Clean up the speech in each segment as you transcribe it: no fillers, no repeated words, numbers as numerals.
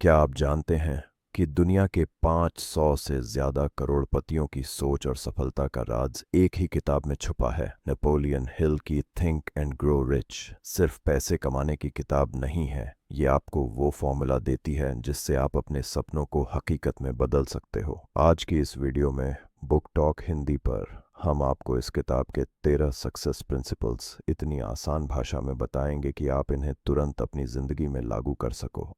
क्या आप जानते हैं कि दुनिया के 500 से ज्यादा करोड़पतियों की सोच और सफलता का राज एक ही किताब में छुपा है। नेपोलियन हिल की थिंक एंड ग्रो रिच सिर्फ पैसे कमाने की किताब नहीं है, ये आपको वो फॉर्मूला देती है जिससे आप अपने सपनों को हकीकत में बदल सकते हो। आज की इस वीडियो में बुक टॉक हिंदी पर हम आपको इस किताब के 13 सक्सेस प्रिंसिपल्स इतनी आसान भाषा में बताएंगे कि आप इन्हें तुरंत अपनी जिंदगी में लागू कर सको।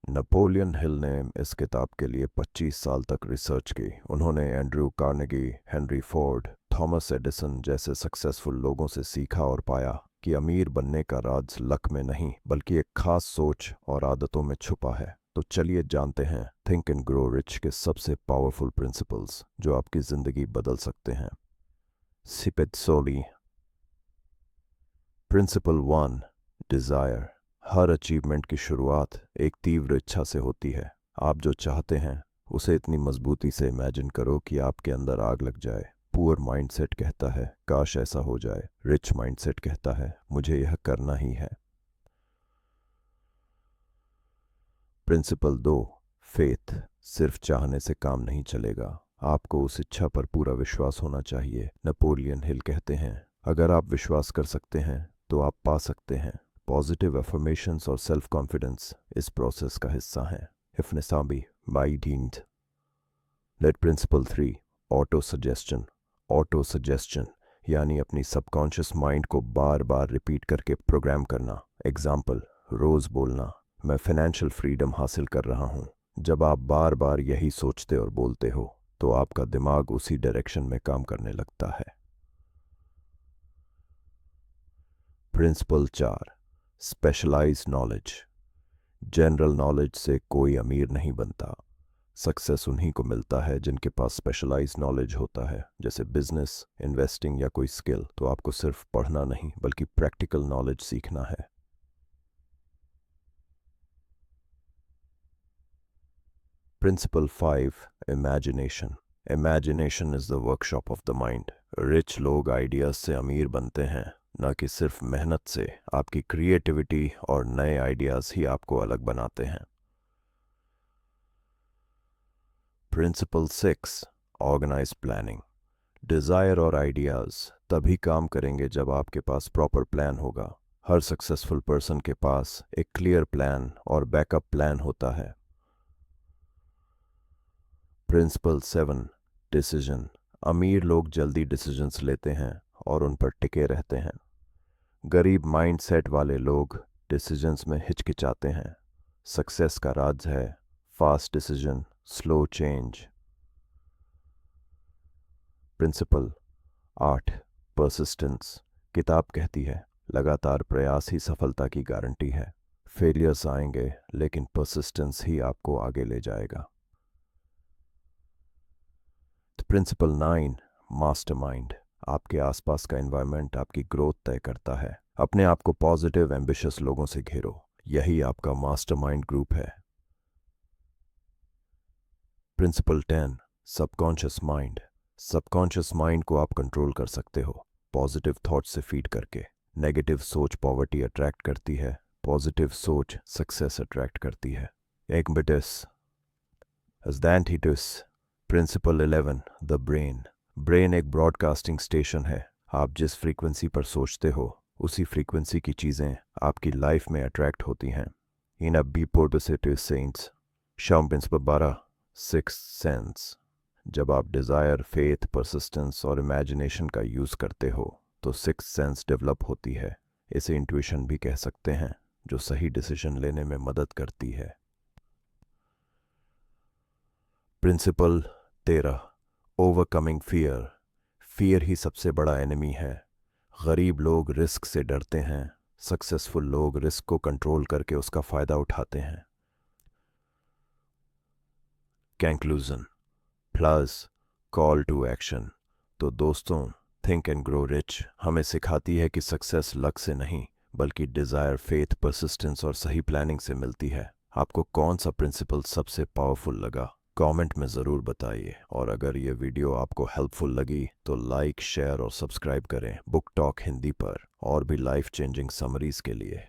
नेपोलियन हिल ने इस किताब के लिए 25 साल तक रिसर्च की। उन्होंने Andrew Carnegie, Henry Ford, Thomas Edison जैसे सक्सेसफुल लोगों से सीखा और पाया कि अमीर बनने का राज लक में नहीं बल्कि एक खास सोच और आदतों में छुपा है। तो चलिए जानते हैं थिंक एंड ग्रो रिच के सबसे पावरफुल प्रिंसिपल्स जो आपकी जिंदगी बदल सकते हैं। सिपेट्सोली। Principle 1, desire. हर अचीवमेंट की शुरुआत एक तीव्र इच्छा से होती है। आप जो चाहते हैं उसे इतनी मजबूती से इमेजिन करो कि आपके अंदर आग लग जाए। पुअर माइंडसेट कहता है काश ऐसा हो जाए, रिच माइंडसेट कहता है मुझे यह करना ही है। Principle 2, faith. सिर्फ चाहने से काम नहीं चलेगा, आपको उस इच्छा पर पूरा विश्वास होना चाहिए। नेपोलियन हिल कहते हैं अगर आप विश्वास कर सकते हैं तो आप पा सकते हैं। पॉजिटिव अफर्मेशंस और सेल्फ कॉन्फिडेंस इस प्रोसेस का हिस्सा हैं। इफ्न साबी, बाई डीन्ड। Let principle 3, autosuggestion. Autosuggestion यानी अपनी सबकॉन्शियस माइंड को बार बार रिपीट करके प्रोग्राम करना। एग्जाम्पल, रोज बोलना मैं फाइनेंशियल फ्रीडम हासिल कर रहा हूँ। जब आप बार बार यही सोचते और बोलते हो तो आपका दिमाग उसी डायरेक्शन में काम करने लगता है। Principle 4, specialised knowledge. General knowledge से कोई अमीर नहीं बनता। सक्सेस उन्हीं को मिलता है जिनके पास स्पेशलाइज्ड नॉलेज होता है, जैसे बिजनेस, इन्वेस्टिंग या कोई स्किल। तो आपको सिर्फ पढ़ना नहीं बल्कि प्रैक्टिकल नॉलेज सीखना है। Principle 5, imagination. Imagination is the workshop of the mind. Rich लोग आइडियाज से अमीर बनते हैं, न कि सिर्फ मेहनत से। आपकी क्रिएटिविटी और नए आइडियाज ही आपको अलग बनाते हैं। Principle 6, organise planning. डिजायर और आइडियाज तभी काम करेंगे जब आपके पास प्रॉपर प्लान होगा। हर सक्सेसफुल पर्सन के पास एक क्लियर प्लान और बैकअप प्लान होता है। Principle 7, decision. अमीर लोग जल्दी डिसीजंस लेते हैं और उन पर टिके रहते हैं। गरीब माइंडसेट वाले लोग डिसीजंस में हिचकिचाते हैं। सक्सेस का राज है fast decision, slow change. Principle 8, persistence. किताब कहती है लगातार प्रयास ही सफलता की गारंटी है। फेलियर्स आएंगे लेकिन परसिस्टेंस ही आपको आगे ले जाएगा। Principle 9, mastermind. आपके आसपास का एनवायरनमेंट आपकी ग्रोथ तय करता है। अपने आप को पॉजिटिव एम्बिशियस लोगों से घेरो, यही आपका मास्टरमाइंड ग्रुप है। Principle 10, subconscious mind. Subconscious mind को आप कंट्रोल कर सकते हो पॉजिटिव थॉट से फीड करके। नेगेटिव सोच पॉवर्टी अट्रैक्ट करती है, पॉजिटिव सोच सक्सेस अट्रैक्ट करती है। एग्बिटस एस्दैंथिटस। Principle 11, the brain. ब्रेन एक ब्रॉडकास्टिंग स्टेशन है। आप जिस फ्रीक्वेंसी पर सोचते हो उसी फ्रीक्वेंसी की चीज़ें आपकी लाइफ में अट्रैक्ट होती हैं। इन अब बी पोर्टोसिटिव सेंट्स। शाम प्रिंसिपल 12, सिक्स सेंस। जब आप डिज़ायर, फेथ, परसिस्टेंस और इमेजिनेशन का यूज़ करते हो तो सिक्स सेंस डेवलप होती है। इसे इंट्यूशन भी कह सकते हैं, जो सही डिसीजन लेने में मदद करती है। Principle 13, overcoming fear. फियर ही सबसे बड़ा एनिमी है। गरीब लोग रिस्क से डरते हैं, सक्सेसफुल लोग रिस्क को कंट्रोल करके उसका फ़ायदा उठाते हैं। Conclusion plus call to action. तो दोस्तों, थिंक एंड ग्रो रिच हमें सिखाती है कि सक्सेस लक से नहीं बल्कि डिज़ायर, फेथ, परसिस्टेंस और सही प्लानिंग से मिलती है। आपको कौन सा प्रिंसिपल सबसे पावरफुल लगा कमेंट में ज़रूर बताइए, और अगर ये वीडियो आपको हेल्पफुल लगी तो लाइक, शेयर और सब्सक्राइब करें बुक टॉक हिंदी पर और भी लाइफ चेंजिंग समरीज के लिए।